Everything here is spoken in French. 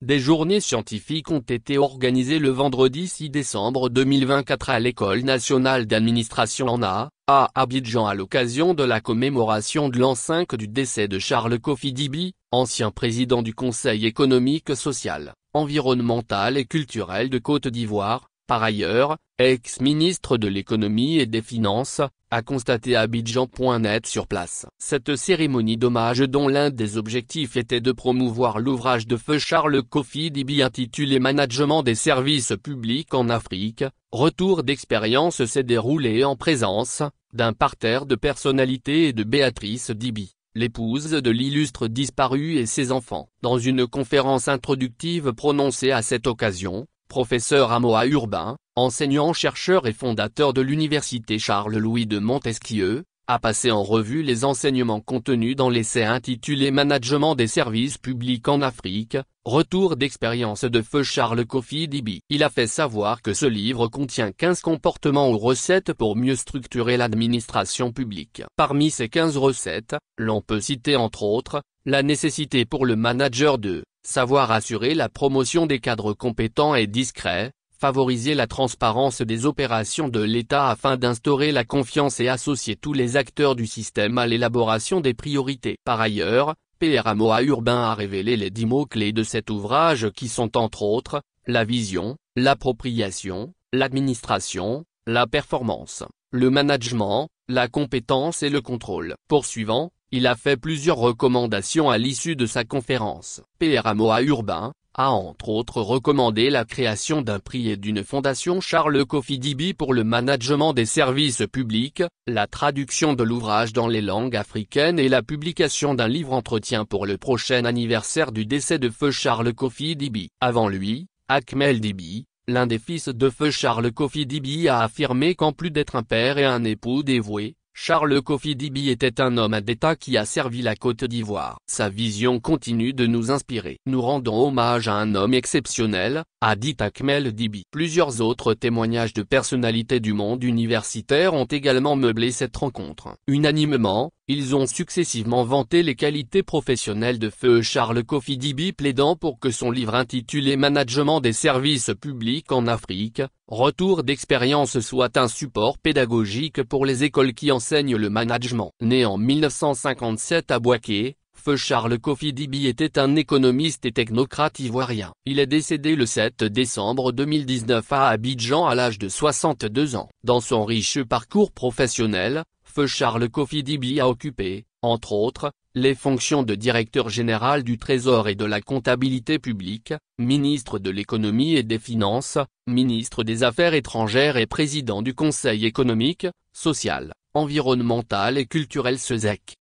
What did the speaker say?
Des journées scientifiques ont été organisées le vendredi 6 décembre 2024 à l'École nationale d'administration à Abidjan à l'occasion de la commémoration de l'an 5 du décès de Charles Kofi Dibi, ancien président du Conseil économique, social, environnemental et culturel de Côte d'Ivoire, par ailleurs, ex-ministre de l'économie et des finances, a constaté Abidjan.net sur place. Cette cérémonie d'hommage dont l'un des objectifs était de promouvoir l'ouvrage de feu Charles Kofi Dibi intitulé Management des services publics en Afrique, retour d'expérience s'est déroulée en présence d'un parterre de personnalités et de Béatrice Dibi, l'épouse de l'illustre disparu et ses enfants. Dans une conférence introductive prononcée à cette occasion, professeur Amoa Urbain, enseignant-chercheur et fondateur de l'université Charles-Louis de Montesquieu, a passé en revue les enseignements contenus dans l'essai intitulé Management des services publics en Afrique, retour d'expérience de feu Charles Kofi Dibi. Il a fait savoir que ce livre contient 15 comportements ou recettes pour mieux structurer l'administration publique. Parmi ces 15 recettes, l'on peut citer entre autres, la nécessité pour le manager de savoir assurer la promotion des cadres compétents et discrets, favoriser la transparence des opérations de l'État afin d'instaurer la confiance et associer tous les acteurs du système à l'élaboration des priorités. Par ailleurs, Pr Amoa Urbain a révélé les 10 mots-clés de cet ouvrage qui sont entre autres, la vision, l'appropriation, l'administration, la performance, le management, la compétence et le contrôle. Poursuivant, il a fait plusieurs recommandations à l'issue de sa conférence. Pr Amoa Urbain a entre autres recommandé la création d'un prix et d'une fondation Charles Kofi Dibi pour le management des services publics, la traduction de l'ouvrage dans les langues africaines et la publication d'un livre entretien pour le prochain anniversaire du décès de feu Charles Kofi Dibi. Avant lui, Ahmed Dibi, l'un des fils de feu Charles Kofi Dibi, a affirmé qu'en plus d'être un père et un époux dévoué, Charles Kofi Dibi était un homme d'État qui a servi la Côte d'Ivoire. Sa vision continue de nous inspirer. Nous rendons hommage à un homme exceptionnel, a dit Ahmed Dibi. Plusieurs autres témoignages de personnalités du monde universitaire ont également meublé cette rencontre. Unanimement, ils ont successivement vanté les qualités professionnelles de feu Charles Kofi Dibi, plaidant pour que son livre intitulé Management des services publics en Afrique, retour d'expérience soit un support pédagogique pour les écoles qui enseignent le management. Né en 1957 à Bouaké, feu Charles Kofi Dibi était un économiste et technocrate ivoirien. Il est décédé le 7 décembre 2019 à Abidjan à l'âge de 62 ans. Dans son riche parcours professionnel, feu Charles Kofi Dibi a occupé, entre autres, les fonctions de directeur général du Trésor et de la comptabilité publique, ministre de l'économie et des finances, ministre des Affaires étrangères et président du Conseil économique, social, environnemental et culturel (CESEC).